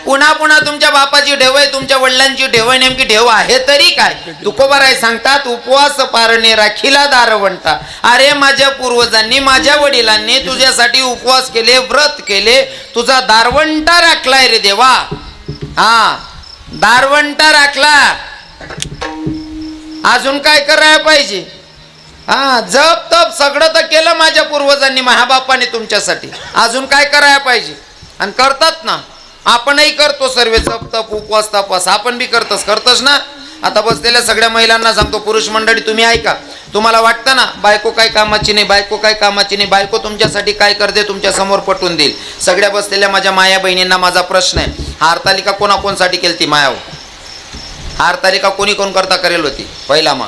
पुन्हा पुन्हा तुमच्या बापाची ठेव आहे, तुमच्या वडिलांची ठेव आहे, नेमकी ठेव आहे तरी काय? तुकोबाराय सांगतात, उपवास पारणे राखीला दारवंटा. अरे माझ्या पूर्वजांनी, माझ्या वडिलांनी तुझ्यासाठी उपवास केले, व्रत केले, तुझा दारवंटा राखलाय रे देवा. हा, दारवंटा राखला. अजून काय करायला पाहिजे? हा, जप तप सगळं तर केलं माझ्या पूर्वजांनी, महाबापाने तुमच्यासाठी. अजून काय करायला पाहिजे? आणि करतात ना, आपणही करतो सर्व जप तप उपवास तपास, आपण बी करतोच ना. आता बसलेल्या सगळ्या महिलांना सांगतो, पुरुष मंडळी तुम्ही ऐका. तुम्हाला वाटतं ना बायको काय कामाची नाही, बायको काय कामाची नाही, बायको तुमच्यासाठी काय करते तुमच्या समोर पटवून देईल. सगळ्या बसलेल्या माझ्या माया बहिणींना माझा प्रश्न आहे, हरतालिका कोणाकोणसाठी केली ती मायाव? हरतालिका कोणी कोण करता करेल होती? पहिला मा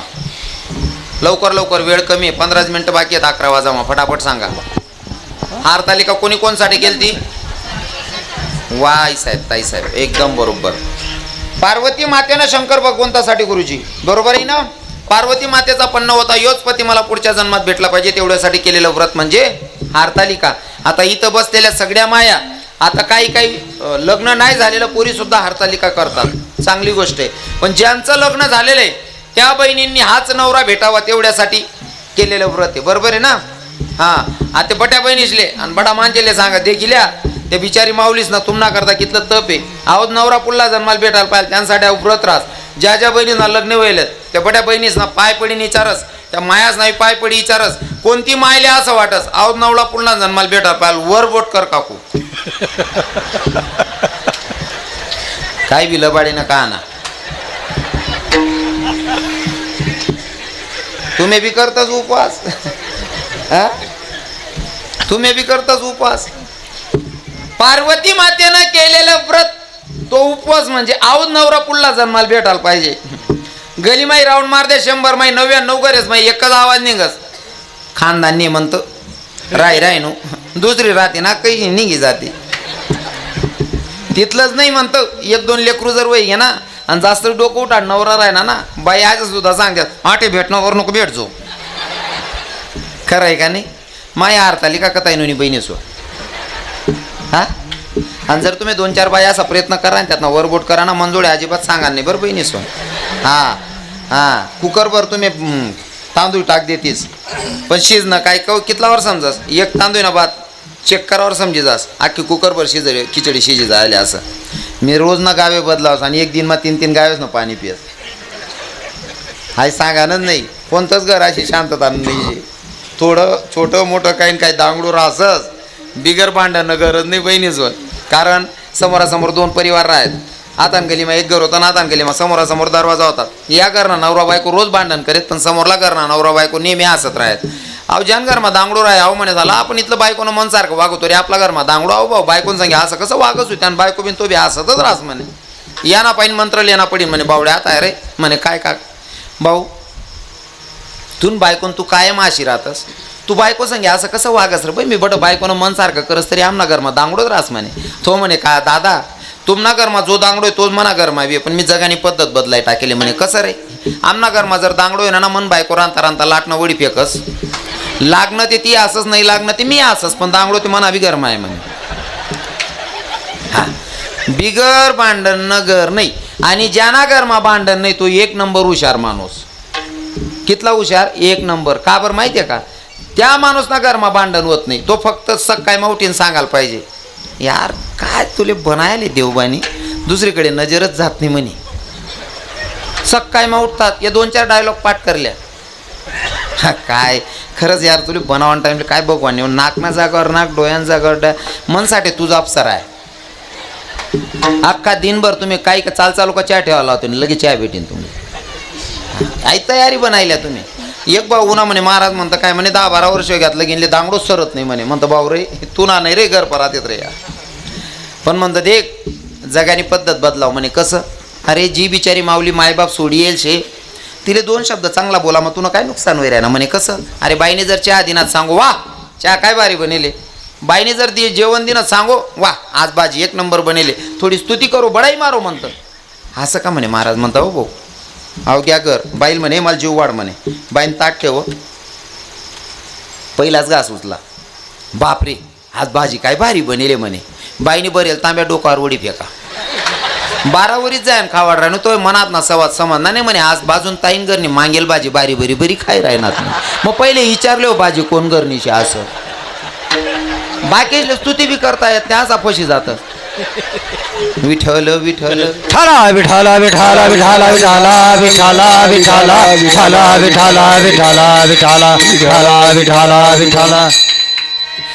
लवकर लवकर, वेळ कमी आहे, 15 मिनिटं बाकी आहेत 11 वाजा. मग फटाफट सांगा, हरतालिका कोणी कोणसाठी केली ती? वा आई साहेब, ताई साहेब, एकदम बरोबर. पार्वती मातेनं शंकर भगवंतासाठी गुरुजी, बरोबर आहे ना. पार्वती मातेचा पन्न होता, योच पती मला पुढच्या जन्मात भेटला पाहिजे, तेवढ्यासाठी केलेलं व्रत म्हणजे हरतालिका. आता इथं बसलेल्या सगळ्या माया, आता काही काही लग्न नाही झालेलं पोरी सुद्धा हरतालिका करतात, चांगली गोष्ट आहे. पण ज्यांचं लग्न झालेलं आहे त्या बहिणींनी हाच नवरा भेटावा तेवढ्यासाठी केलेलं व्रत आहे, बरोबर आहे ना. हां, आता ते बट्या बहिणीसले आणि बडा मांजेले सांगा, देखिल्या ते बिचारी माऊलीस ना तुम्हाला करता कितलं तप आहे. आहोत नवरा पुल्ला जन्माला भेटायला पाहिजे, त्यांसाठी व्रत राहस. ज्या ज्या बहिणींना लग्न व्हायला त्या बड्या बहिणीस ना पाय पडी विचारस, त्या मायाच नाही पाय पडी विचारस, कोणती मायले असं वाटस आहोत नवरा पुन्हा जन्माला भेटायला पाहिजे, वर बोट कर काकू. काय बी लबाडीनं का ना, तुम्ही बी करताच उपवास. तुम्ही बी करताच उपवास. पार्वती मातेनं केलेलं व्रत तो उपवास म्हणजे आऊद नवरा पुल्ला जन्माला भेटायला पाहिजे. गलीमाई राऊंड मार दे 100 माई 99 गरेच माई एकच आवाज निघस, खानदानी म्हणतो राय नो, दुसरी राहते ना काही निघी जाते. तिथलंच नाही म्हणतं, 1-2 लेकरू जर वय घे ना आणि जास्त डोकं उठाड नवरा राहिना ना, बाई आज सुद्धा सांगतात आटे भेटणं वर नको भेटजो. खरं आहे का नाही? माया हरतालिका कथा नोनी बहिणीसो. हा, आणि जर तुम्ही 2-4 बाया असा प्रयत्न करा त्यातनं वरबोट करा ना, मंजोडे अजिबात सांगा नाही बरं बहिणीसो. हां हां, कुकरवर तुम्ही तांदूळ टाक देतीस पण शिजणं काय कितलावर समजास, एक तांदूळ ना भात चेक करावर समजी जास, अख्खी कुकरवर शिजले खिचडी शिजी जायले. असं मी रोज ना गावे बदलावस आणि एक दिन मग 3-3 गावेच ना पाणी पियस. हाय सांगानच नाही, कोणतंच घर अशी शांतता नाही. थोडं छोटं मोठं काही काही दांगडू राहसच, बिगर भांडणं गरज नाही बहिणीचं. कारण समोरासमोर 2 परिवार राहत, आतान गलीमा एक घर होतं, आतान गलीमा समोरासमोर दरवाजा होतात. या घरनं नवरा बायको रोज भांडण करीत, पण समोरला घरना नवरा बायको नेहमी हसत राहत. अहो ज्यान घरमा दांगडो राह अहो म्हणे झाला, आपण इथलं बायकोनं मन सारखं वागवतो रे, आपला घरमा दांगडो आहो भाऊ बायकोन सांगे असं कसं वागच होते, आणि बायको बिन तो बी हसतच राहस म्हणे. या ना पाहिजे मंत्र लिहाना पडीन म्हणे, बावड्या आता रे म्हणे काय का भाऊ तून बायकोन तू कायम अशी राहतस, तू बायको सांगे असं कसं वागस रे बाई, मी बट बायकोनं मन सारखं करस तरी आमना घरमा दांगडोच राहस म्हणे. तो म्हणे का दादा तुमना घरमा जो दांगडो आहे तोच मना घरमा बी, पण मी जगानी पद्धत बदलाय टाकेली म्हणे. कसं रे, आमना घरमा जर दांगडो आहे ना मन बायको रांता रांता लाटणं वडी फेकस, लागणं ते ती असंच नाही लागणं ते मी असंच, पण दांगडो ते मना बी घरमा आहे म्हणे. हा, बिगर भांडण न घर नाही, आणि ज्याना घरमा भांडण नाही तो 1 नंबर हुशार माणूस. कितला हुशार? 1 नंबर. का बरं माहिती आहे का? त्या माणूस ना घरमा भांडण होत नाही, तो फक्त सकाळी मावटीन सांगायला पाहिजे यार काय तुले बनायले देवबानी, दुसरीकडे नजरच जात नाही म्हणे. सकाळी मग उठतात, या 2-4 डायलॉग पाठ करल्या. काय खरंच यार तुला बनावण टाइमला काय बघवानी, नाकना जागावर नाक, डोळ्यान जागावर मनसाठी तुझा अप्सर आहे. अख्खा दिनभर तुम्ही काही चाल चालू का चहा ठेवायला होतो, लगेच चहा भेटेन तुम्ही. आई तयारी बनायल्या तुम्ही. एक भाऊ उन्हा म्हणे महाराज म्हणतं काय म्हणे 10-12 वर्ष घातलं गेले दांगडोच सरत नाही म्हणे. म्हणतं भाऊ रे तू ना नाही रे घर परात येत रे या, पण म्हणतं देख जगानी पद्धत बदलाव म्हणे. कसं? अरे जी बिचारी माऊली मायबाप सोडी येईल शे तिले 2 शब्द चांगला बोला, मग तुला काय नुकसान होईल ना म्हणे. कसं? अरे बाईने जर चहा दिनात सांगू वा चहा काय भारी बनेले, बाईने जर जेवण दिनात सांगो वा आज भाजी 1 नंबर बनेले, थोडी स्तुती करू बडाई मारो म्हणतं. असं का म्हणे महाराज. म्हणता हो भाऊ अहो क्या कर बाईल म्हणे मला जीव वाढ म्हणे. बाईन ताट ठेव, पहिलाच घास उचला, बापरे आज भाजी काय भारी बनेले म्हणे. बाईने बरेल तांब्या डोकावर उडी फेका. बारावरीच जाय खावाड राहणं तो मनात ना सवाद समजणार नाही म्हणे आज बाजून ताईन घरनी मागेल भाजी बारी बरी बरी खाई राहणार मग पहिले विचारले हो भाजी कोण घरणीशी असं बाकी स्तुती बी करता येत त्याच अपशी जातं विठ्ठल विठ्ठल विठाला विठाला विठाला विठाला विठाला विठाला विठाला विठाला विठाला विठाला विठाला विठाला विठाला विठाला.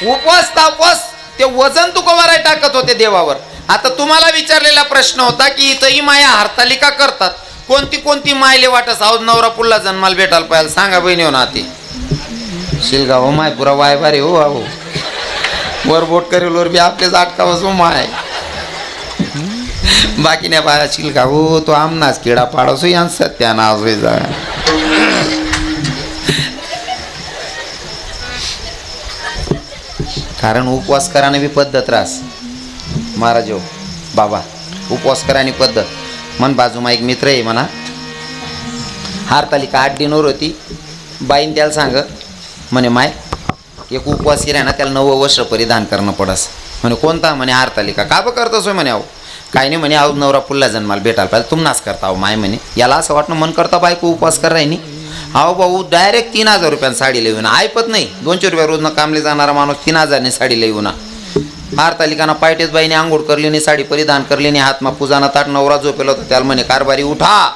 उपवास तापवास ते वजन तुकोबाराय टाकत होते देवावर. आता तुम्हाला विचारलेला प्रश्न होता की इथंही माया हरतालिका करतात कोणती कोणती मायले वाटस आहोत नवरा पुल्ला जन्माला भेटायला पाहिजे सांगा बहिणी हो नाते शिलगाव माय पुरा वाय बारे हो आहो वर बोट करेल वर बी आपलेच अटकावस हो माय बाकी नाही बाया शिलगा हो तो आमनाच किडा पाडसो यां सत्या नाव जा कारण उपवास कराने बी पद्धत रास महाराज हो बाबा उपवास कराने पद्धत मन बाजूमा एक मित्र आहे म्हणा हारतालिका 8 दिनवर होती बाईन त्याला सांग म्हणे माय एक उपवास आहे ना त्याला 9 वस्त्र परिधान करणं पडस म्हणे कोणता म्हणे हारतालिका का बं करतोस म्हणे अहो काही नाही म्हणे अहो नवरा पुल्ला जन्माला भेटायला पाहिजे तुम्हाच करता अहो माय म्हणे याला असं वाटणं मन करता बायको उपवास कर राहिनी अहो भाऊ डायरेक्ट 3000 रुपयानं साडी लिहून ऐपत नाही 200 रुपया रोजनं कामले जाणारा माणूस 3000ने साडी लिहून हारतालिकाना पायटेच बाईने आंघोळ करली नाही साडी परिधान करली नाही हातमा पूजाना ताट नवरा झोपेला होता त्याला म्हणे कारभारी उठा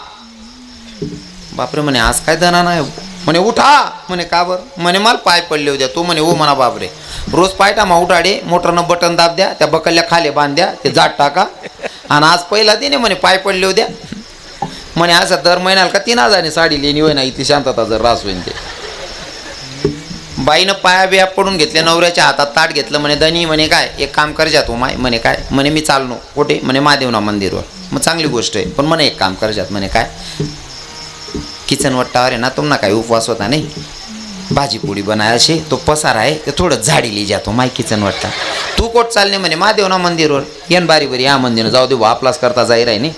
बापरे म्हणे आज काय दना नाही म्हणे उठा म्हणे का बरं म्हणे मला पाय पडले होत्या तो म्हणे हो म्हणा बापरे रोज पायटामा उठाडे मोटरनं बटन दाब द्या त्या बकल्ल्या खाले बांध द्या ते जाट टाका आणि आज पहिला दिने म्हणे पाय पडले होत्या म्हणे असं दर महिन्याला का 3000ने साडी लेणी होय ना इथे शांतता जर रास होईन ते बाईनं पाया बिया पडून घेतले नवऱ्याच्या हातात ताट घेतलं म्हणे दनी म्हणे काय एक काम कर जातो माय म्हणे काय म्हणे मी चालनो कुठे म्हणे महादेवना मंदिरवर मग चांगली गोष्ट आहे पण म्हणे एक काम कर जात म्हणे काय किचन वट्टावर आहे ना तुम्हाला काही उपवास होता नाही भाजी पोळी बनाय असे तो पसार आहे ते थोडं झाडी ली जातो माय किचन वट्टा तू कोट चालणे म्हणे महादेवना मंदिरवर येन बारी बरी या मंदिर जाऊ दे बा आपलाच करता जाई राही नाही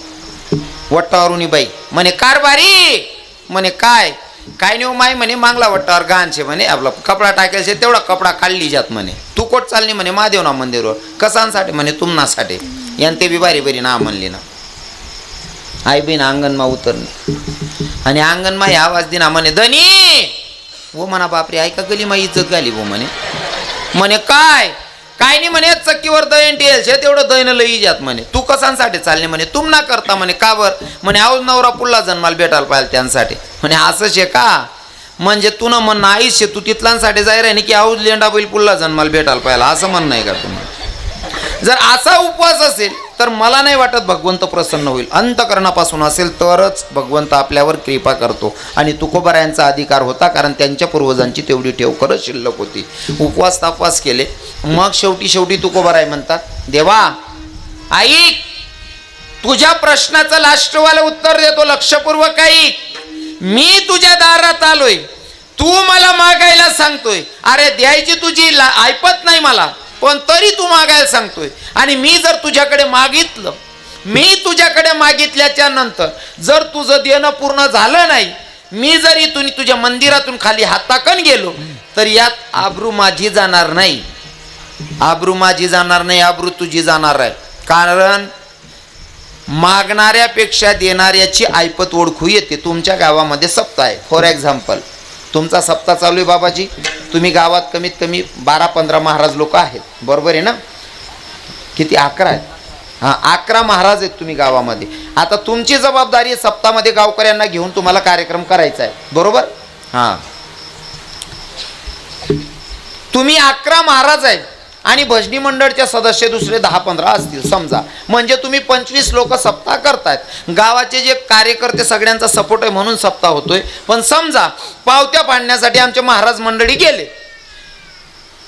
वट्टावरून बाई म्हणे कारभारी म्हणे काय काय नाही माय म्हणे मांगला वट्टावर गाणशे म्हणे आपला कपडा टाकायचे तेवढा कपडा काढली जात म्हणे तू कोट चालली म्हणे महादेवना मंदिरवर कसांसाठी म्हणे तुमनासाठी यान ते बी बारी बरी ना म्हणली ना आई बी ना अंगणमा उतरणे आणि अंगणमा ह्या आवाज दिना म्हणे धनी वो म्हणा बापरे ऐका गली मा इज्जत घाली वो म्हणे काय काय नाही म्हणे चक्कीवर दहीन टेलशे तेवढं दहीन लई जात म्हणे तू कसांसाठी चालणे म्हणे तुम ना करता म्हणे का बर म्हणे आऊज नवरा पुल्ला जन्माला भेटायला पाहिजे त्यांसाठी म्हणे असंच आहे का म्हणजे तू ना म्हणणं आयुष्य तू तिथलांसाठी जाय रे की आऊज लेंडा बैल पुल्ला जन्माला भेटायला पाहिजे असं म्हणणं आहे का तुम्ही जर असा उपवास असेल तर मला नाही वाटत भगवंत प्रसन्न होईल अंतकरणापासून असेल तरच भगवंत आपल्यावर कृपा करतो आणि तुकोबारायांचा अधिकार होता कारण त्यांच्या पूर्वजांची तेवढी ठेव खरंच शिल्लक होती उपवास तापवास केले मग शेवटी तुकोबाराय म्हणतात देवा ऐक तुझ्या प्रश्नाचं लास्टवाला उत्तर देतो लक्षपूर्वक ऐक मी तुझ्या दारात आलोय तू मला मागायला सांगतोय अरे द्यायची तुझी ऐपत नाही मला पण तरी तू मागायला सांगतोय आणि मी जर तुझ्याकडे मागितलं मी तुझ्याकडे मागितल्याच्या नंतर जर तुझं देणं पूर्ण झालं नाही मी जर इथून तुझ्या मंदिरातून खाली हाताकन गेलो तर यात आबरू माझी जाणार नाही आबरू तुझी जाणार आहे कारण मागणाऱ्यापेक्षा देणाऱ्याची ऐपत ओळखू येते तुमच्या गावामध्ये सप्ताह आहे फॉर एक्झाम्पल तुमचा सप्ताह चालू आहे बाबाजी तुम्ही गावात कमीत कमी 12-15 महाराज लोक आहेत बरोबर आहे ना किती 11 आहेत हां 11 महाराज आहेत तुम्ही गावामध्ये आता तुमची जबाबदारी सप्ताहामध्ये गावकऱ्यांना घेऊन तुम्हाला कार्यक्रम करायचा आहे बरोबर हां तुम्ही 11 महाराज आहेत आणि भजनी मंडळचे सदस्य दुसरे 10-15 असतील समजा म्हणजे तुम्ही 25 लोक सप्ताह करतायत गावाचे जे कार्यकर्ते सगळ्यांचा सपोर्ट आहे म्हणून सप्ताह होतोय पण समजा पावत्या पाडण्यासाठी आमचे महाराज मंडळी गेले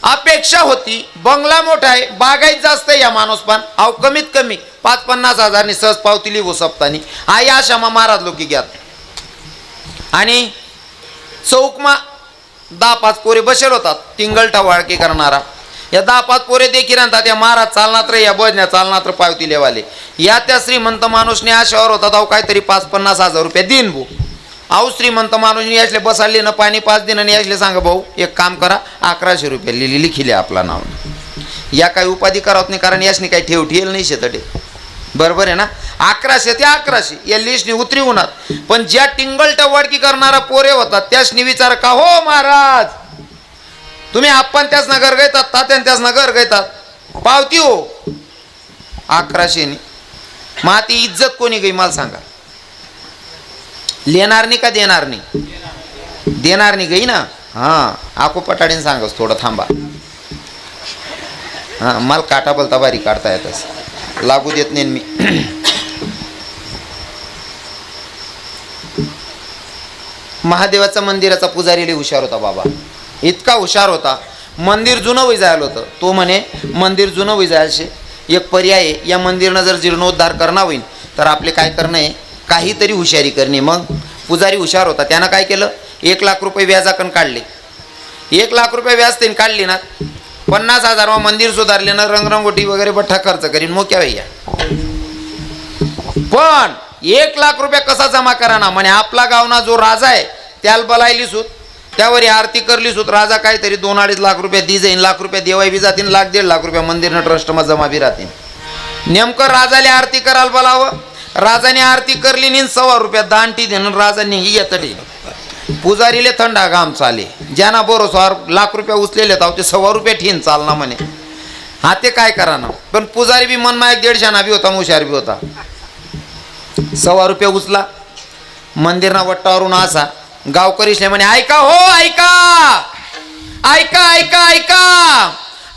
अपेक्षा होती बंगला मोठा आहे बागायत जास्त आहे या माणूसपान अहो कमीत कमी 5-50 हजारनी सहज पावती लिहू सप्तानी हा या क्षमा महाराज लोकी घ्यात आणि चौकमा 10-5 पोरे बसेल होतात टिंगल टवाळकी करणारा या 10-5 पोरे देखील आणतात या महाराज चालनात रे या बजण्या चालनात पावती लेवाले या त्या श्रीमंत माणूसने आशावर होतात अहो काहीतरी 5-50 हजार रुपये देईन भाऊ अहो श्रीमंत माणूसने यासले बसाडले ना पाणी 5 दिन आणि यासले सांगा भाऊ एक काम करा 1100 रुपये लिखिले आपला नाव या काही उपाधी करावत नाही कारण यासने काही ठेव ठेल नाही शेतडे बरोबर आहे ना 1100 ते 1100 या लिस्टनी उतरी होणार. पण ज्या टिंगल टवाडकी करणारा पोरे होतात त्यासनी विचार का हो महाराज तुम्ही आपण त्याच नगर घेतात तात्यान त्याच नगर घेतात पावती हो 1100 नी. मग ती इज्जत कोणी गई मला सांगा. लेणार नाही का देणार नाही. देणार नाही गई ना. हां आको पटाडीने सांगस थोडं थांबा. हां मला काटा बोलता बारी काढता येतच लागू देत नाही मी. महादेवाचा मंदिराचा पुजारी लय हुशार होता बाबा. इतका हुशार होता. मंदिर जुनं वय जायला होतं. तो म्हणे मंदिर जुनं वय जायचे एक पर्याय आहे. या मंदिरनं जर जीर्णोद्धार करणार होईल तर आपले काय करणं आहे काहीतरी हुशारी करणे. मग पुजारी हुशार होता. त्यानं काय केलं 1 लाख रुपये व्याजाकन काढले. 1 लाख रुपये व्याज त्यांनी काढली ना 50,000 मंदिर सुधारले ना रंगरंगोटी वगैरे बठ्ठा खर्च करीन मोक्या भैया. पण 1 लाख रुपये कसा जमा करा ना म्हणे आपला गावना जो राजा आहे त्याला बोलायली सूत त्यावर आरती करली सूत राजा काहीतरी 2-2.5 लाख रुपये दी जाईन. लाख रुपये देवाई बी जातील 1-1.5 लाख रुपये मंदिरनं ट्रस्टમાં जमा बी राहतील. नेमकं राजाले आरती करायला बोलावं. राजाने आरती करली नी 100 रुपयात दांटी देणं राजाने ही येतडी. पुजारीले थंडा घाम चाले. ज्यांना बरोबर लाख रुपये उचलेले तर ते 100 रुपये ठीन चालना म्हणे. हा ते काय करा ना. पण पुजारी बी मनमा 1-1.5 बी होता हुशार बी होता. 100 रुपये उचला मंदिरना वट्टावरून असा गावकरीशले म्हणे ऐका हो ऐका ऐका ऐका ऐका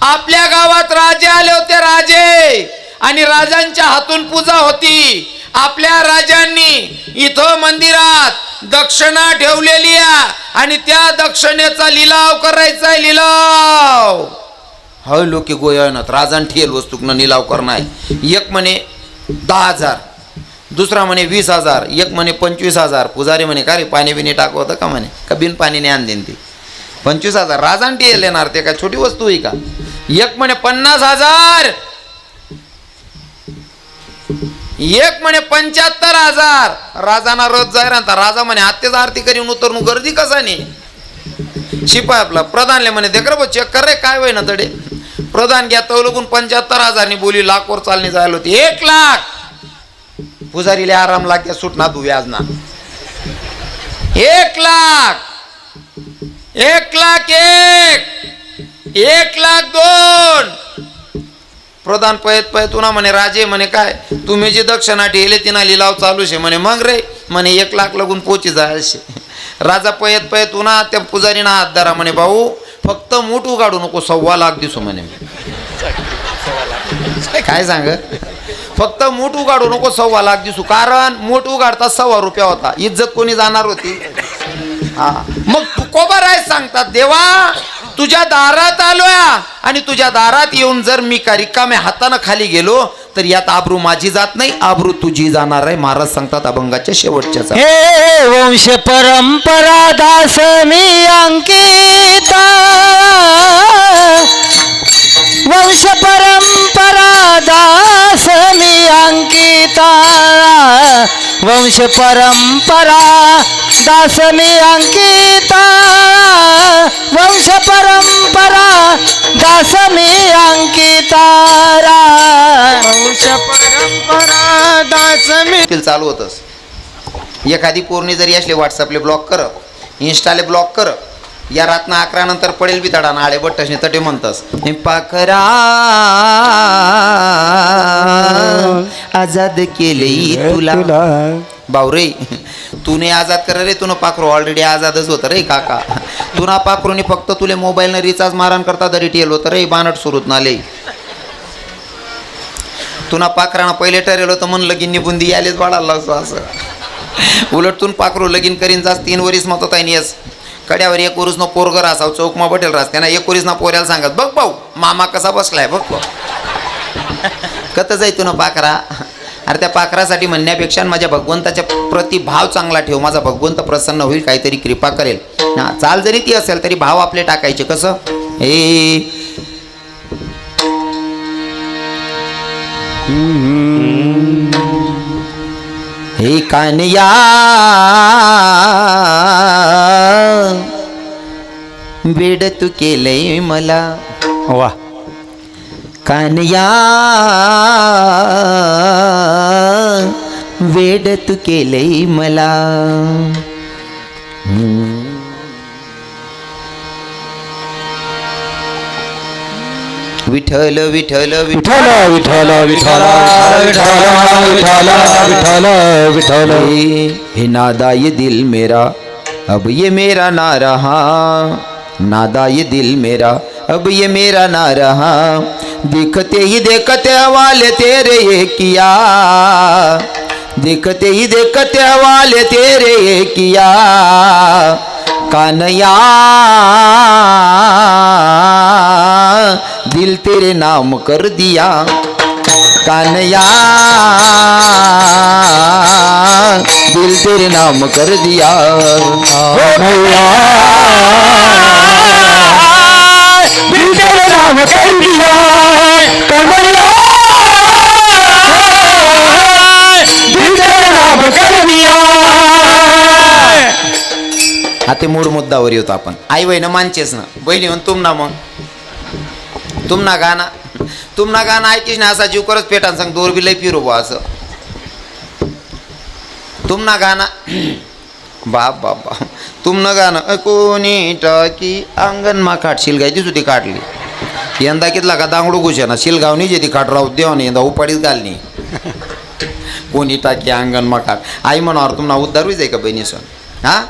आपल्या गावात राजे आले होते राजे आणि राजांच्या हातून पूजा होती. आपल्या राजांनी इथं मंदिरात दक्षिणा ठेवलेली आहे आणि त्या दक्षिणेचा लिलाव करायचा लिलाव. हय लोक गोयानात राजान ठेल वस्तूकनं लिलाव करणार. एक म्हणे 10,000 दुसरा म्हणे 20,000 एक म्हणे 25,000. पुजारी म्हणे का रे पाणी बिनी टाकू होतं का म्हणे का बिन पाणीने आण देईन ती 25,000 राजान ठेल येणार ते काय छोटी वस्तू होई का. एक म्हणे 50,000 एक म्हणे 75,000. राजाना रथ जाय राहता. राजा म्हणे आत्तेच आरती करीन उतरणू गर्दी कसा नाही. शिपाय आपला प्रधानले म्हणे देख रे चेक कर रे काय वय ना तडे. प्रधान घ्या तो लोकून 75,000 बोली लाखवर चालणी जायला होती. 1 लाख पुजारीले आराम लाग्या सुटना तू व्याज ना. 1 लाख 1 लाख 1 लाख 2. प्रधान पयत पुन्हा म्हणे राजे म्हणे काय तुम्ही जी दक्षिणा ठेवले तिना लिलाव चालू शे म्हणे. मग रे म्हणे 1 लाख लागून पोची जायचे. राजा पयत पुन्हा त्या पुजारीना हात धरा म्हणे भाऊ फक्त मूठ उगाडू नको 1.25 लाख दिसू म्हणे. काय सांग फक्त मूठ उगाडू नको 1.25 लाख दिसू. कारण मूठ उगाडता 100 रुपया होता. इज्जत कोणी जाणार होती. हा मग तुकोबा राय सांगतात देवा तुझ्या दारात आलोय आणि तुझ्या दारात येऊन जर मी का रिकाम्या हातानं खाली गेलो तर यात आबरू माझी जात नाही आबरू तुझी जाणार आहे. महाराज सांगतात अभंगाच्या शेवटच्या हे वंश परंपरा दास मी अंकिता वंश परंपरा दास मी अंकिता वंश परंपरा दास मी अंकिता वंश परंपरा दास मी अंकिता वंश परंपरा दास मी. चालू होतस एखादी पोरणी जरी असले व्हॉट्सअपले ब्लॉक कर इंस्टाले ब्लॉक कर या रातना 11 नंतर पडेल बी तडा नाळे बट्टसने तटे म्हणतस पाखरा आजाद केले तुला बावरे तूने आजाद कर रे. तुनं पाखरू ऑलरेडी आजादच होतं रे काका. तुना पाखरूने फक्त तुले मोबाईलनं रिचार्ज मारण करता तरी ठेल होतं रे बानट सुरूत नाले. तुना पाखरानं पहिले ठरेल होतं म्हणून लगीन निबुंदी यालेच वाढायला असं. उलट तून पाखरू लगीन करीन जास 3 वरीस मत होता येस कड्यावर 1 वरीस न पोरगर असाव चौकमा बटेल रास त्यांना 1 वरीस ना पोऱ्याला सांगत बघ भाऊ मामा कसा बसलाय बघ कत जाई तू ना पाखरा. अरे त्या पाखरासाठी म्हणण्यापेक्षा माझ्या भगवंताच्या प्रति भाव चांगला ठेव. माझा भगवंत प्रसन्न होईल काहीतरी कृपा करेल ना. चाल जरी ती असेल तरी भाव आपले टाकायचे कसं हे कानिया वेड तू केलंय मला वा कानिया वेड तू केलंय मला. विठ्ठल विठ्ठल विठ्ठल विठ्ठल विठ्ठल विठ्ठल विठ्ठल विठ्ठल. हे नादा ये दिल मेरा अब ये मेरा ना रहा. नादा ये दिल मेरा अब ये मेरा ना रहा. देखते ही देखते वाले तेरे ये किया. देखते ही देखते वाले तेरे ये किया. कानया दिल तेरे नाम कर दिया. कानया दिल तेरे नाम कर दिया. दिल तेरे नाम कर दिया. कन्हैया दिल तेरे नाम कर दिया. हा ते मूळ मुद्दावर येतो आपण. आई बहिणं मानचेच ना. बहिणी म्हण तुम ना. मग तुम ना गाणं तुम ना गाणं ऐकीस ना असा जीव करत पेटान सांग दोर बी लय फिरू बा असं. तुम ना गाणं बाप बाप बाप. तुम न गाणं कोणी टाकी अंगण मा काट शिलगायची सुद्धी काढली. यंदा कितला का दांगडू घुशे ना शिलगावनी जे ती काट राहू देवा नाही यंदा उपाडीच घालणी. कोणी टाकी अंगण मा काट. आई म्हणावर तुम्हाला उद्धारूच आहे का बहिणी सण. हा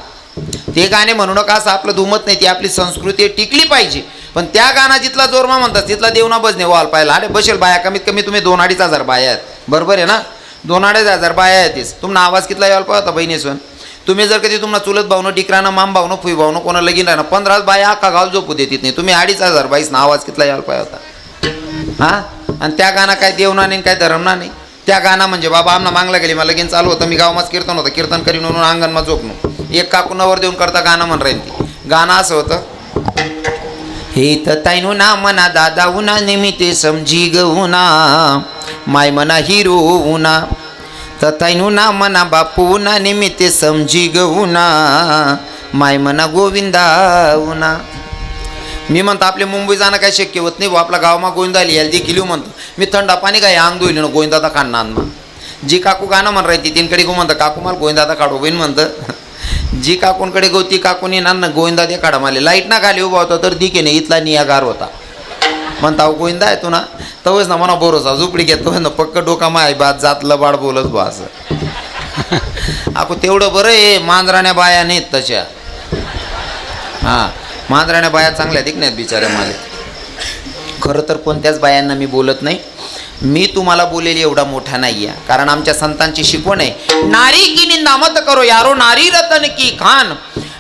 ते गाणे म्हणू नका असं आपलं दुमत नाही. ती आपली संस्कृती टिकली पाहिजे. पण त्या गाणं जिथला जोरमा म्हणतात तिथला देवना बजने वाल पाहिला. अरे बसेल बाया कमीत कमी तुम्ही 2-2.5 बाया आहेत. बरोबर आहे ना. 2-2.5 बाया आहेतच. तुम्हाला आवाज कितला यायला पाहिजे बहिणी सण. तुम्ही जर कधी तुम्हाला चुलत भावनं डिकरानं माम भावनं फुई भावनं कोणा लगीन राहणं 15 बाया अख्खा गाव झोपू देत नाही. तुम्ही 2.5 बाईस ना आवाज कितला यायला पाहिजे होता. हां आणि त्या गाणं काय देवना नाही काय धरमना नाही. त्या गाणं म्हणजे बाबा आमना मागला गेली मला लगीन चालू होतं. मी गावमाच कीर्तन होतं. कीर्तन करीन म्हणून अंगणमा झोपणं. एक काकू नवर देऊन करता गाणं म्हण राहीन ती. गाणं असं होतं. हे तर ताईनो ना मना दादा उना निमित्ते समजी गहुना. माय मना हिरो उना. तर ताईनो ना मना बापू ना निमित्ते समजी गहुना. माय मना गोविंदा उना. मी म्हणतो आपले मुंबई जाणं काही शक्य होत नाही. आपला गावमा गोविंदा आली याला देखील म्हणतो मी. थंडा पाणी काय अंग धुईल ना गोविंदादा काढणं अन्मा. जी काकू गाणं म्हण राहते तीनकडे गो म्हणतं काकू मला गोविंदादा काढू बहीण म्हणतं. जी काकूंकडे गो ती काकूनी ना गोविंदा दे काढा माले. लाईट ना खाली उभा होता तर दिके नाही इथला नियागार होता. म्हणता गोविंदा आहे तू ना तवच ना म्हणा बोरोसा झुपडी घेतो ना पक्क डोका माय बात जात लबाड बोलत बा असं. आपण तेवढं बरं आहे. मांजराण्या बाया नाहीत तशा. हां मांजराण्या बाया चांगल्या दिक नाहीत बिचाऱ्या माले. खरं तर कोणत्याच बायांना मी बोलत नाही. मी तुम्हाला बोलेल एवढा मोठा नाही आहे. कारण आमच्या संतांची शिकवण आहे नारी की निंदा मत करो यारो नारी रतन की खान.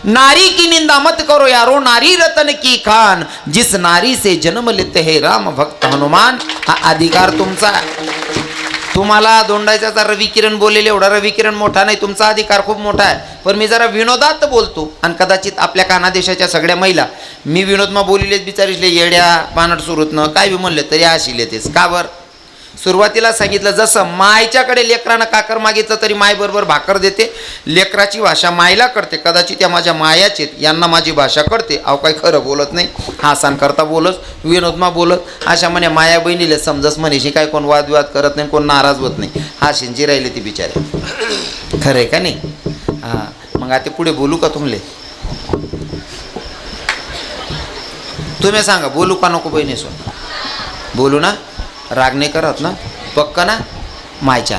नारी की निंदा मत करो यारो नारी रतन की खान. जिस नारी से जन्म लेते है राम भक्त हनुमान. हा अधिकार तुमचा. तुम्हाला दोंडायचा रवी किरण बोलेले एवढा रवी किरण मोठा नाही. तुमचा अधिकार खूप मोठा आहे. पण मी जरा विनोदात बोलतो. आणि कदाचित आपल्या कानादेशाच्या सगळ्या महिला मी विनोदमा बोलिलेच बिचारिसले येड्या पानट सुरूतनं काय बी म्हणले तरी आशिले तेच. का बरं. सुरुवातीला सांगितलं जसं मायच्याकडे लेकरानं काकर मागितलं तरी माय बरोबर भाकर देते. लेकराची भाषा मायला करते. कदाचित त्या माझ्या मायाच आहेत. यांना माझी भाषा करते. अहो काही खरं बोलत नाही. हासान करता बोलत विनोदमा बोलत. अशा म्हणे माया बहिणीला समजस म्हणेशी काय कोण वादविवाद करत नाही कोण नाराज होत नाही. हा शिंजी राहिले ती बिचारे. खरं आहे का नाही. हां मग आता पुढे बोलू का तुमले. तुम्ही सांगा बोलू का नको बहिणी सो. बोलू ना. राग नाही करत ना. पक्का ना. मायच्या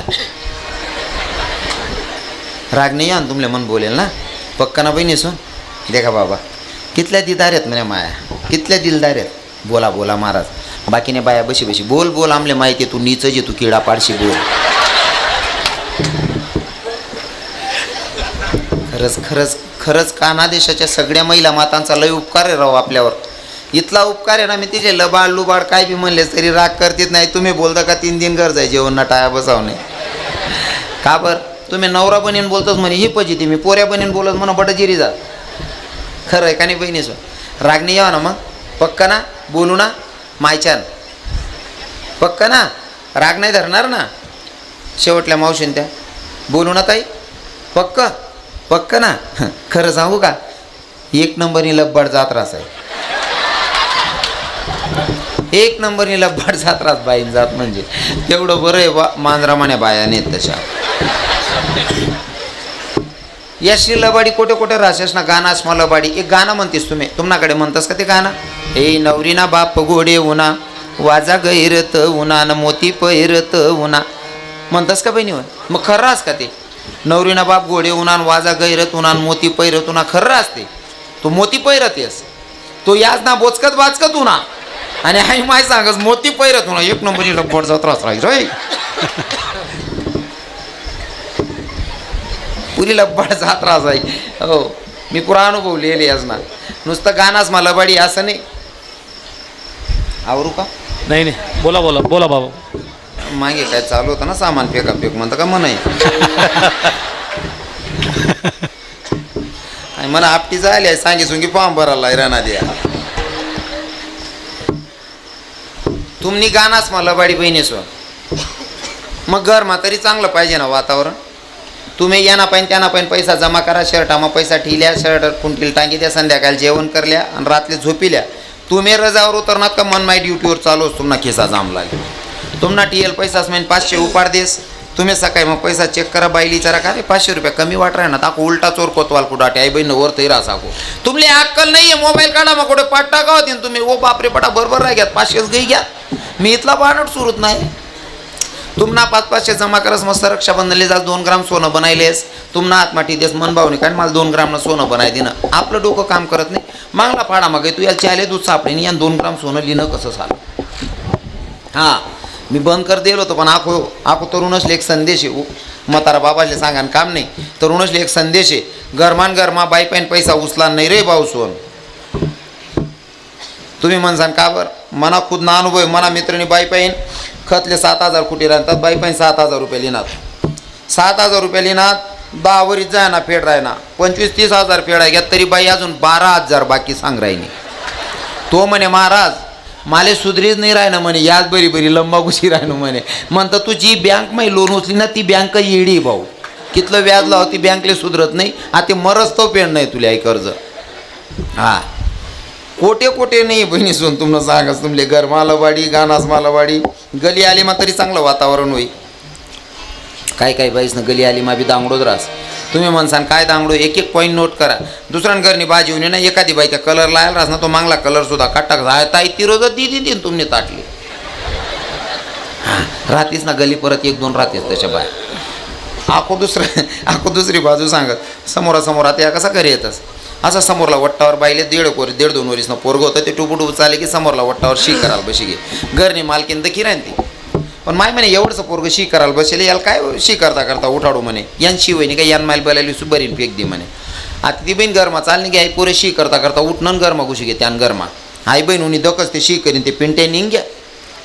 राग नाही या तुमले मन बोलेल ना. पक्का ना बहिणी सून. देखा बाबा कितल्या दिलदार आहेत म्हणे माया. कितल्या दिलदार आहेत. बोला बोला महाराज. बाकीने बाया बशी बशी बोल बोल आमले माहिती तू नीच जे तू किडा पाडशी बोल. खरंच खरंच खरंच कानादेशाच्या सगळ्या महिला मातांचा लय उपकार आहे राव आपल्यावर. इथला उपकार आहे ना. मी तिचे लबाड लुबाड काय बी म्हणले तरी राग करतीत नाही. तुम्ही बोलता का 3 दिन घर जाय जेवण ना टाया बसावणे. का बरं तुम्ही नवरा बनीन बोलतोच म्हणे ही पजिती. मी पोऱ्या बनीन बोलत म्हणा बटाजिरी जा. खरं आहे का नाही बहिणी सो. राग नाही यावं ना मग. पक्का ना. बोलू ना. मायच्यान पक्का ना. राग नाही धरणार ना. शेवटल्या मावशीन त्या बोलू ना ताई. पक्क पक्का ना. खरं सांगू का 1 नंबरनी लब्बाड जात्रास आहे. 1 नंबरनी लब्बाड जात्रास बाईन जात म्हणजे तेवढं बरं आहे बा. मांजरामान्या बाया नाहीत तशा. याशी लबाडी कोटे कोटे राहसेस ना गाणं आसमा लबाडी एक गाणं म्हणतेस तुम्ही तुमनाकडे म्हणतास का ते गाणं ए नवरीना बाप घोडे उन्हा वाजा गैरत उन्हा न मोती पैरत उन्हा म्हणतास का बहिणी मग खरं रास का ते नवरीना बाप घोडे उन्हा वाजा गैरत उन्हा मोती पैरत उन्हा खरं असते तो मोती पैरत येस तो याच ना बोचकत वाचकत उन्हा आणि आई माय सांगस मोती पैरत उन्हा एक नंबरची लब्बड जात राहत राहील पुरी लब्बड जात राहाय हो मी पुरा अनुभव लिहिले आज ना नुसतं गाणाच मला लबाडी असं नाही आवरू का नाही नाही बोला बोला बोला बाबा मागे काय चालू होतं ना सामान फेका फेक म्हणतं का म्हणाय आणि मला आपटी झाली आहे सांगी सुंगी फॉर्म भरायला राणा द्या तुम्ही गाणाच मला लबाडी बहिणीसवर मग घर म्हातारी चांगलं पाहिजे ना वातावरण तुम्ही यांना पाहिजे त्यांना पाहिजे पैसा जमा करा शर्टामा पैसा ठिल्या शर्ट कुंटील टांगी द्या संध्याकाळी जेवण करल्या आणि रात्री झोपिल्या तुम्ही रजावर उतरणार का मन माय ड्युटीवर चालू असतो ना खिसा जाम लागेल तुम्हाला टीएल पैसाच म्हणजे 500 उपाड देस तुम्ही सकाळी मग पैसा चेक करा बाईली विचारा का रे 500 रुपये कमी वाट राही ना ताको उलटा चोर कोतवाल कुडाटे आई बहीण वर तरी रासाको तुमले अक्कल नाही आहे मोबाईल काढा मग कुठे पाठ टाका होती तुम्ही ओ बापरे पटा बरोबर राह घ्यात 500 गई घ्या मी इथला बाणट सुरूच नाही तुम्हाला 500 जमा करस मस्त रक्षाबंधनले जास 2 ग्राम सोनं बनायलेस तुम्हाला आत्माठी देस मन भावने कारण मला 2 ग्रामनं सोनं बनाय देणं आपलं डोकं काम करत नाही मागला फाडा मग तू याला चाले दूध सापडे या 2 ग्राम सोनं लिहिणं कसं झालं हां मी बंद कर दिलं होतं पण आखो तरुणसले एक संदेश आहे म्हातारा बाबाले सांगा काम नाही तरुणसले एक संदेश आहे गरमान गरमा बाई पाईन पैसा उचला नाही रे भाऊ सोन तुम्ही म्हणसान का बरं मना खुद ना अनुभव मना मित्रांनी बाई पाईन खतले 7,000 कुठे राहतात बाई पाईन 7,000 रुपये लिहिणार 7,000 रुपये लिहिणार 10 वरीच जाय ना फेड राही ना 25-30 हजार फेडाय घ्या तरी बाई अजून 12,000 बाकी सांग राहिनी तो म्हणे महाराज माले सुधरीच नाही राहिनं म्हणे याच बरी बरी लंबा घुशी राहिनो म्हणे म्हणतं तू जी बँक माही लोन उचली ना ती बँक येडी भाऊ कितलं व्याज लाव ती बँकले सुधरत नाही आता मरच तो पेंड नाही तुला आई कर्ज हां कोटे कोटे नाही बहिणी सोन तुम्हाला सांगस तुमले घर मालवाडी गाणास मालवाडी गली आली मा तरी चांगलं वातावरण होई काय काय बाईस ना गली आली मा बी दांगडोच रास तुम्ही म्हणसान काय दांगडो एक एक पॉईंट नोट करा दुसऱ्यां घरनी बाजी होऊन ना एखादी बाई त्या कलर लायल रास ना तो मागला कलर सुद्धा काटाक ताई ती रोज दी तुमने ताटली हां राहतीस ना गली परत 1-2 राहतेस त्याच्या बाय आखो दुसरी बाजू सांगत समोरासमोर आता या कसा घरी येतस असं समोरला वट्टावर बाईले 1.5-2 वरीस ना पोरगं होतं ते टुबुटुबू चाले की समोरला वट्टावर शी करायला बशी घे घरनी मालकीन तर किराण ती पण माय म्हणे एवढंसं पोरगं शी करायला बसेल याला काय शी करता करता उठाडू म्हणे यान शी वहिनी काय यान माल बोलायला सुबरीन फेक दे म्हणे आता ती बहीण गरमा चालली की आई पोरे शी करता करता उठणं गरमा घुशी घे त्यान गरमा आई बहीण उनी दकच ते शी करीन ते पिंट्या निघ्या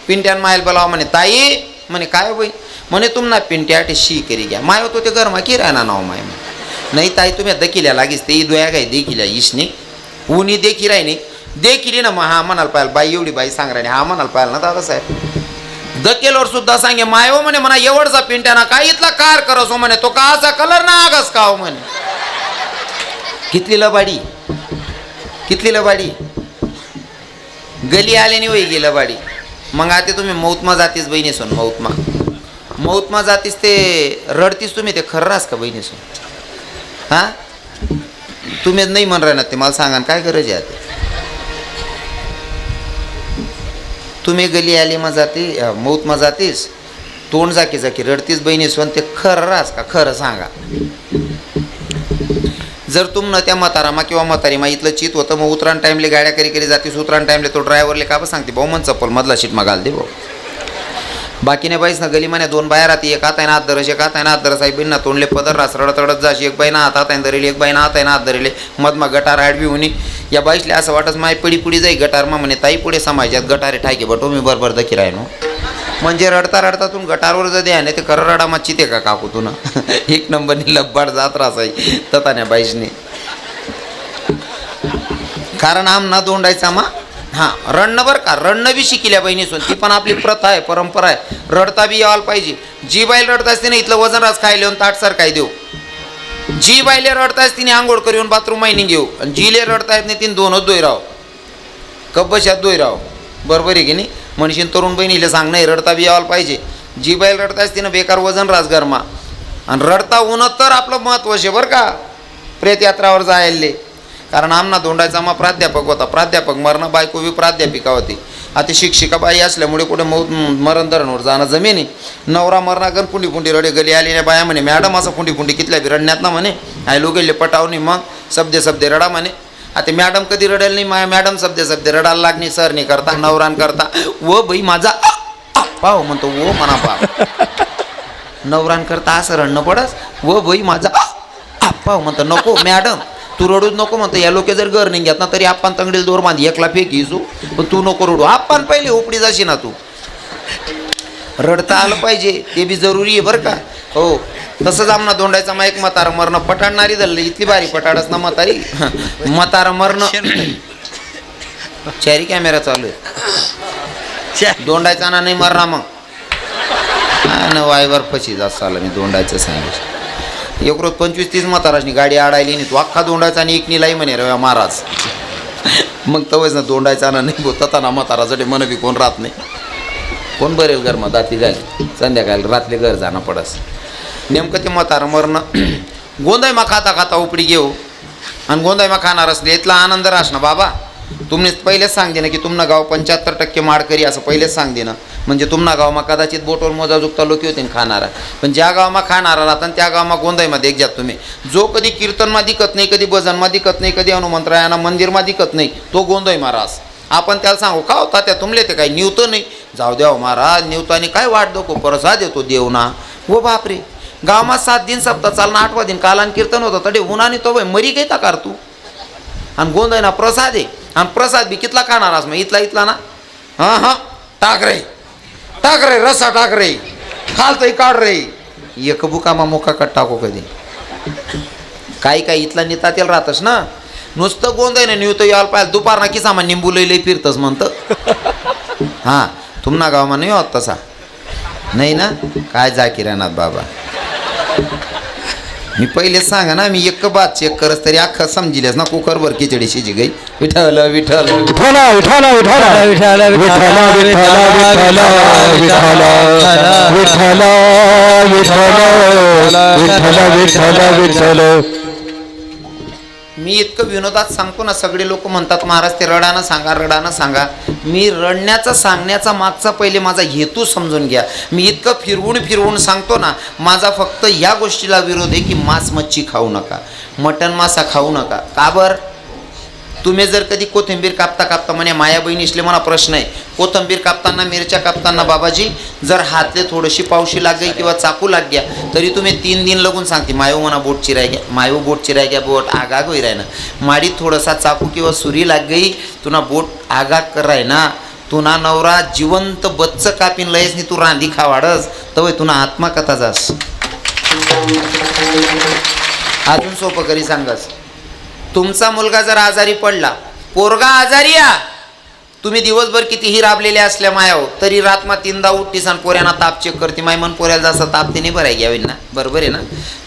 पिंट्यान मायल बोलावं म्हणे ताई म्हणे काय बहीण म्हणे तुम्हाला पिंट्या शी करी घ्या माय होतो ते गरमा की राहणार नाव माय नाही ताई तुम्ही दकिल्या लागीस ते दोया काय देखिल्या इसने उनी देखी राहिनी देखिली ना मग हा म्हणाल पाहिलं बाई एवढी बाई सांग राहिली हा म्हणाल पाहिलं ना दादासाहेब दकेलवर सुद्धा सांगे मायो म्हणे म्हणा एवढचा पिंट्याना काय इथला कार करसो म्हणे तो का असा कलर ना आगस का हो म्हणे कितली लबाडी गली आल्याने वही गेली लबाडी मग आता तुम्ही मौतमा जातीस बहिणीसून मौतमा जातीस ते रडतीस तुम्ही ते खरं रास का बहिणीसून हां तुम्ही नाही म्हण राहणार ते मला सांगा काय गरज आहे आता तुम्ही गली आली मा जाती मौत मा जातीस तोंड जाकी रडतीस बहिणीसवन ते खरं रास का खरं सांगा जर तुमनं त्या म्हातारामा किंवा म्हातारी मा इथलं चित होतं मग उतरान टाईमले गाड्या करी जातीस उतरान टाईमले तो ड्रायव्हरले का बा सांगते भाऊ मन चप्पल मधला सीट मा घाल दे भाऊ बाकीने बाईस ना गली माने 2 बाया राहते एक हात आहे ना हात धरस एक हात आहे ना हात धरस आई बहिणीना तोंडले पदर रास रडत जाशी एक बाईना हात आहे धरेली एक बाईना हात आहे ना हात धरेले मधमा गटार आडवी होणी या बाईसले असं वाटत माय पुढी जाई गटारमा म्हणे ताई पुढे समाजात गटारे ठाके बटो मी बरोबर दखी राहिनो म्हणजे रडता तून गटारवर जर द्या नाही ते खरं रडा मग चिते का काकू तू ना 1 नंबरनी लब्बाड जात रासाई ततान्या बाईसने कारण आम ना दोंडायचा मा हां रडणं बरं का रडणं बी शिकिल्या बहिणीसून ती पण आपली प्रथा आहे परंपरा आहे रडता बी यायला पाहिजे जी बाईल रडत असते ना इथलं वजन रास खायला येऊन ताटसार काय देऊ जी बाईले रडतायस तिने आंघोळ करून बाथरूम मायनिंग घेऊ आणि जीले रडता येत नाही तिने 2च दोय राव कब्बशात दोय राव बरोबर आहे की नाही म्हणशीन तरुण बहिणीला सांग नाही रडता बी यायला पाहिजे जी बाईल रडतायस तिनं बेकार वजन रास गरमा आणि रडता उन्हात तर आपलं महत्त्व शे बरं का प्रेतयात्रावर जायले. कारण आमना दोंडायचा मग प्राध्यापक होता, प्राध्यापक मरण, बायको बी प्राध्यापिका होती. आता शिक्षिका बाई असल्यामुळे कुठे मरण धरणवर जाणं जमिनी. नवरा मरणागण पुंडी पुंडी रडे गली आली नाही. बाया म्हणे मॅडम असं पुंडी पुंडी कितल्या बी रडण्यात ना म्हणे. आय लोक गेले पटावणी मग शब्दे रडा म्हणे. आता मॅडम कधी रडेल नाही. मॅडम शब्दे रडायला लागणी सर नाही करता नवरान करता. व बाई माझा पाव म्हणतो वो म्हणा पाव नवरान करता असं रडणं पडस. व बाई माझा पाव म्हणतो नको मॅडम तू रडूच नको म्हणतो. या लोक जर घर नाही घेत ना तरी आपण तंगडील दोर बांधी एकला फेकीसू पण तू नको रडू. आपण पहिले उपडी जाशी ना. तू रडता आलं पाहिजे ते बी जरुरी आहे बरं का. हो तसंच आमना दोंडायचा मग एक म्हातारा मरणं पटाडणारी धरलं. इतली भारी पटाडच ना म्हातारी म्हातारा मरणं. चारी कॅमेरा चालू आहे. दोंडायचा ना नाही मरणा मग ना वायवर फशी जास्त आलं. मी दोंडायचं सांगितलं एक रोज 25-30 म्हाताराची गाडी आडायली नाही. तू अख्खा दोंडायचा आणि एक निलाई म्हणे रे महाराज. मग तवच ना दोंडायचा ना नाही होता ना म्हातारासाठी मन बी कोण राहत नाही. कोण बरेल घर मग दाती झाली संध्याकाळी रात्री घर जाणं पडस. नेमकं ते म्हातारं मरणं गोंदाय मा खाता उपडी घेऊ आणि गोंदाय मा खाणार असले इथला आनंद रास ना बाबा. तुम्ही पहिलेच सांग दे ना की तुमना गाव 75% माडकरी असं पहिलेच सांग दे ना. म्हणजे तुमना गावमा कदाचित बोटवर मोजाजुकता लोक होते खाणारा. पण ज्या गावमा खाणारा राहता त्या गावमा गोंदाईमध्ये एक जात तुम्ही जो कधी कीर्तनमा दिकत नाही, कधी भजनमा दिकत नाही, कधी हनुमंतरायांना मंदिरमा दिकत नाही तो गोंदाई महाराज. आपण त्याला सांगू का होता त्या तुमले ते काही निवतं नाही. जाऊ द्या महाराज निवतानी काय वाट दो परसा देतो देव ना. हो बापरे गावमा 7 दिन सप्ताह चालना 8वा दिन कालान कीर्तन होतं तडे उन्हाने तो बाई मरी घेता कार तू. आणि गोंदाई ना प्रसाद आहे आणि प्रसाद बी कितला खाणार मग इथला ना. हां टाक रे रसा टाक रे खालतही काढ रे. एक बुकामा मोका कट टाको कधी काही इथला नेता तेल राहतस ना. नुसतं गोंदाई ना निवतं यायला पाहिजे दुपारना की सामान निंबू लई फिरतस म्हणतं. हां तुमना गावमा नाही होत तसा नाही ना. काय जा किराणात बाबा मी पहिलेच सांगा ना. मी एक बात चेक करस तरी अख्खा समजिलेस ना कुकरवर खिचडी शिजी गई. विठ्ठल विठ्ठल विठ्ठल विठ्ठल विठ्ठल विठ्ठल विठ्ठल विठ्ठल विठ्ठल विठ्ठल. मी इतकं विनोदात सांगतो ना. सगळे लोक म्हणतात महाराज ते रडानं सांगा. मी रडण्याचा सांगण्याचा मागचा पहिले माझा हेतू समजून घ्या. मी इतकं फिरवून सांगतो ना. माझा फक्त या गोष्टीला विरोध आहे की मांस मच्छी खाऊ नका, मटण मासा खाऊ नका. का बरं तुम्ही जर कधी कोथिंबीर कापता म्हणे माया बहिणीसले मला प्रश्न आहे. कोथिंबीर कापताना मिरच्या कापताना बाबाजी जर हातले थोडीशी पावशी लाग गई किंवा चाकू लाग गया तरी तुम्ही 3 दिन लगून सांगते मायू म्हणा बोट चिराय गया बोट आगाग होई राय ना. माडीत थोडासा चाकू किंवा सुरी लाग गई तुना बोट आगाग कराय ना. तुना नवरा जिवंत बच्च कापीन लयस नी तू रांधी खावाडस तवय तुना आत्मा कथा जास. अजून सोपं करी सांगस. तुमचा मुलगा जर आजारी पडला पोरगा आजारी या तुम्ही दिवसभर कितीही राबलेले असल्या मायाव तरी रातमा 3दा उठतीस आणि पोऱ्यांना ताप चेक करते. माय मन पोऱ्याला जसा ताप ते नाही भराय घ्यावे ना. बरोबर आहे ना.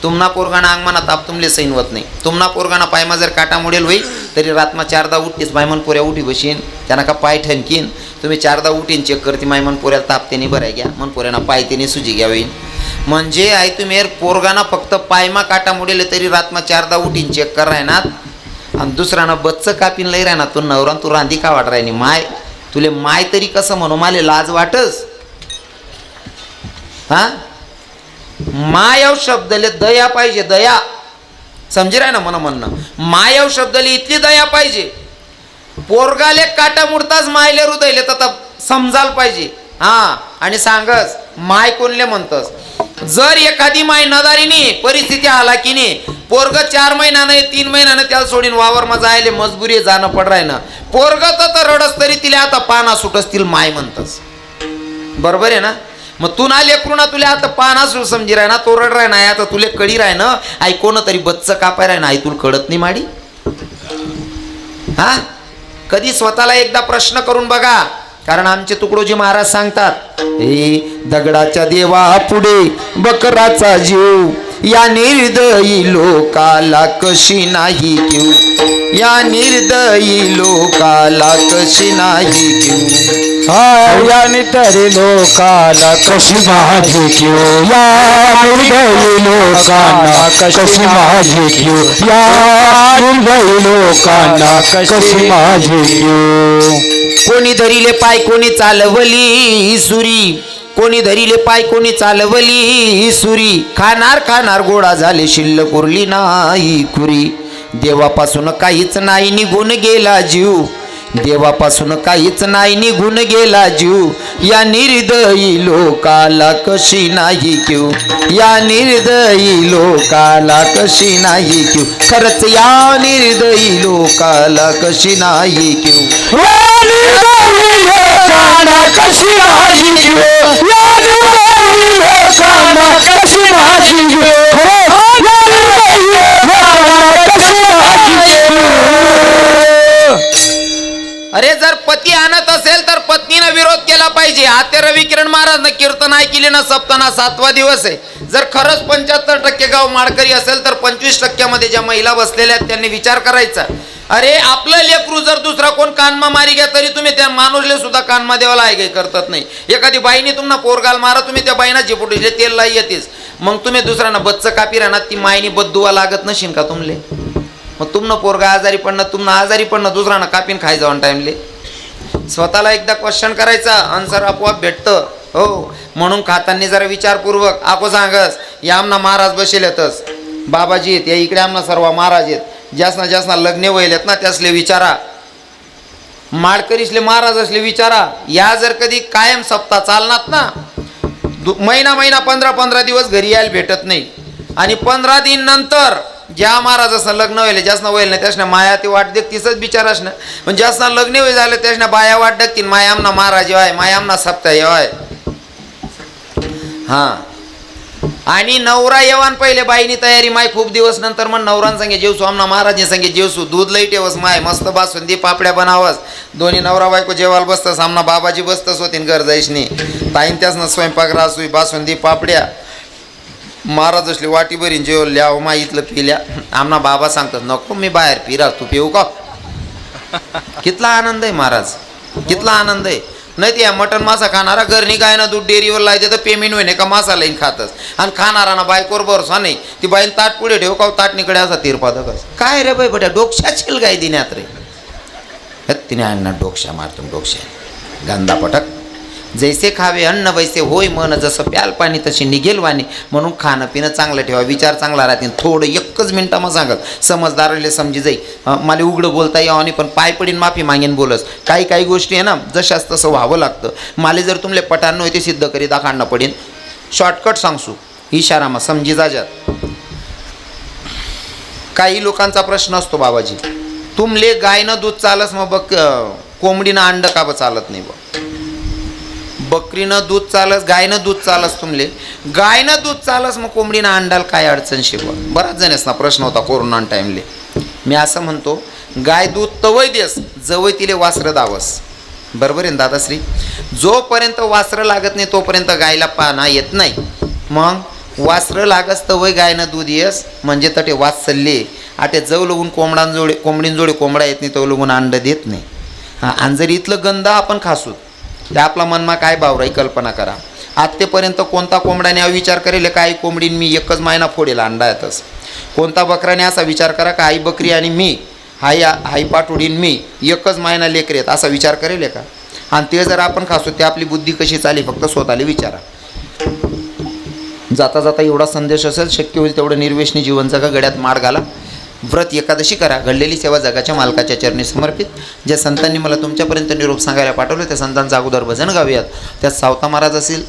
तुमना पोरगाना अंगमाना ताप तुमले सैन होत नाही. तुमना पोरगाना पायमा जर काटा मोडेल होई तरी रातमा 4दा उठतीस. मायमन पोऱ्या उठी बशीन त्यांना का पाय ठणकीन तुम्ही 4दा उठीन चेक करते. मायमन पोऱ्याला ताप ते नाही भराय घ्या मन पोऱ्यांना पाय ते सुजी घ्यावी. म्हणजे आई तुम्ही पोरगाना फक्त पायमा काटा मोडेल तरी रातमा 4दा उठीन चेक कराय ना. आणि दुसऱ्यानं बच्च कापीन लई राहणार तू नवरा तू रांधी का वाट राहिनी. माय तुले माय तरी कसं म्हणू माले लाज वाटस. हा मायव शब्दले दया पाहिजे. दया समजी राय ना म्हणणं. मायव शब्दले इतली दया पाहिजे. पोरगाले काटा मुडताच मायले हृदयले तर समजाल पाहिजे. हा आणि सांगस माय कोणले म्हणतस. जर एखादी माय नदारीनी परिस्थिती हालाकीने पोरग 4 महिन्यानं 3 महिन्यानं त्याला सोडून वावर मजा आले मजबुरी जाणं पड राय ना. पोरग तर रडस तरी तिला आता पाना सुटस तिला माय म्हणतस. बरोबर आहे ना. मग तू ना लेकरू ना तुला आता पाना सुट समजी राय ना. तो रड राय ना आता तुले कडी राय ना. आई कोण तरी बच्च कापाय राय ना. आई तुला कळत नाही माडी. हा कधी स्वतःला एकदा प्रश्न करून बघा. कारण आमचे तुकडोजी महाराज सांगतात दगडाच्या देवा पुढे बकराचा जीव या निर्दयी लोकाला कशी नाही घेऊ. या निर्दयी लोकाला कशी नाही घेऊ. या नितरी लोकाला कशी नाही घेऊ. या निर्दयी लोकांना कशी माझी घेऊ, या निर्दयी लोकांना कशी माझी घेऊ. कोणी धरिले पाय कोणी चालवली सुरी, कोणी धरिले पाय कोणी चालवली सुरी, खाणार खाणार गोळा झाले शिल्लक उरली नाही खुरी. देवापासून काहीच नाही निघून गेला जीव, देवापासून काहीच नाही निघून गेला जीव, या निर्दयी लोकाला कशी नाही घेऊ, या निर्दयी लोकाला कशी नाही घेऊ. खरंच या निर्दयी लोकाला कशी नाही घेऊ. या निर्दयी लोकांना कशी माझी घेऊ, या निर्दयी लोकांना कशी माझी घेऊ, या निर्दयी लोकांना कशी माझी घेऊ. अरे जर पती आणत असेल तर पत्नीनं विरोध केला पाहिजे. आते रवी किरण महाराजनं कीर्तन ऐकली ना सप्ताना 7वा दिवस आहे. जर खरंच 75% गाव माळकरी असेल तर 25% ज्या महिला बसलेल्या आहेत त्यांनी विचार करायचा. अरे आपलं लेकरू जर दुसरा कोण कानमा मारी घ्या तरी तुम्ही त्या माणूसले सुद्धा कानमा देवाला आहे काही करतात नाही. एखादी बाईने तुम्हाला पोरगाल मारा तुम्ही त्या बाईना झेपुटीले तेल लाई येतेच. मग तुम्ही दुसऱ्यांना बच्च कापी राहणार ती मायनी बद्दुवा लागत नशीन का तुमले. मग तुमनं पोरगा आजारी पडणं तुमनं आजारी पडणं दुसऱ्यांना कापीन खाय जाऊन टाईमले. स्वतःला एकदा क्वेश्चन करायचा आन्सर आपोआप भेटतं. हो म्हणून खाताना जरा विचारपूर्वक आको सांगस या आमना महाराज बसेलेतच बाबाजी आहेत, या इकडे आमना सर्व महाराज आहेत, ज्यासना ज्यासना लग्न वयलेत ना त्यासले विचारा, माळकरीसले महाराज असले विचारा. या जर कधी कायम सप्ताह चालणार ना महिना 15 दिवस घरी यायला भेटत नाही आणि 15 दिन नंतर ज्या महाराजासनं लग्न व्हायला ज्यासनं व्हायला नाही त्यासनं माया ती वाट देख तिसच विचार असणं. पण ज्यासनं लग्न व्हाय झालं त्यासनं बाया वाट देतील माया आमना महाराज येवाय माया आमना सप्ताह येवाय. हां आणि नवरा येवान पहिले बाईनी तयारी माय खूप दिवस नंतर मग नवरान सांगे जेवसू आमना महाराजने सांगे जेवसू दूध लई ठेवस माय मस्त बासुंदी पापड्या बनावस. दोन्ही नवरा बायको जेवायला बसतस आमना बाबाजी बसतस होतीन घर जायसनी ताईन त्यासनं स्वयंपाक रासुई बासुंदी पापड्या महाराज असली वाटी भरीन जेवल्या मा इथलं पिल्या. आमना बाबा सांगतात नको मी बाहेर पिरा तू पिऊ का. कितला आनंद आहे महाराज कितला आनंद आहे. नाही ते मटन मासा खाणारा घरनी गायना दूध डेअरीवर लायते तर पेमेंट होईने का मासा लाईन खातच आणि खाणारा ना बायकोर भरोसा नाही. ती बाईन ताट पुढे ठेव का ताटणीकडे असा तिरपादकच काय रे बाई बट्या डोक्याचील गाय दिन्यात रे. तिने अण्णा डोक्या मारतो डोक्या गंदा पटक. जैसे खावे अन्न वैसे होय मन जसं प्याल पाणी तशी निघेल वाणी. म्हणून खाणं पिणं चांगलं ठेवा विचार चांगला राहतील. थोडं एकच मिनटं मग सांगत समजदाराले समजी जाई. मला उघडं बोलता यावं नाही पण पाय पडीन माफी मागेन बोलस. काही गोष्टी आहे ना जशाच तसं व्हावं लागतं. मला जर तुमले पटांनो होते सिद्ध करी दाखाडणं पडीन. शॉर्टकट सांगसू इशारामा समजी जाजात. काही लोकांचा प्रश्न असतो बाबाजी तुमले गायनं दूध चालस मग बघ कोंबडीनं अंड का चालत नाही बघ. बकरीनं दूध चालस गायनं दूध चालस तुमले गायनं दूध चालस मग कोंबडीनं अंडाल काय अडचण शिकवा. बराच जणस ना प्रश्न होता कोरोना टाईमले. मी असं म्हणतो गाय दूध तवय देस जवळ तिले वासरं दावस. बरोबर आहे ना दादाश्री. जोपर्यंत वासरं लागत नाही तोपर्यंत गायला पाना येत नाही. मग वासरं लागस तवय गायनं दूध येस म्हणजे तटे वात्सल्ये आटे जव लगून कोंबडीन जोडे कोंबडा येत नाही तो लगून अंड देत नाही. हां आणि जर इथलं गंध आपण खासूत त्या आपला मनमा काय बावराई कल्पना करा. आत्तेपर्यंत कोणता कोंबड्याने हा विचार करेल काही कोंबडीन मी एकच महिना फोडेल अंडा येतच. कोणता बकराने असा विचार करा का आई बकरी आणि मी हाई पाठोडीन मी एकच महिना लेकर येत असा विचार करेल का. आणि ते जर आपण खासू ते आपली बुद्धी कशी चाली फक्त स्वतःला विचारा. जाता जाता एवढा संदेश असेल शक्य होईल तेवढं निर्वेशनी जीवन जगा गड्यात माड घाला. व्रत एकादशी करा. घडलेली सेवा जगाच्या मालकाच्या चरणी समर्पित. ज्या संतांनी मला तुमच्यापर्यंत निरोप सांगायला पाठवलं त्या संतांचं अगोदर भजन गाऊयात. त्यात सावता महाराज असेल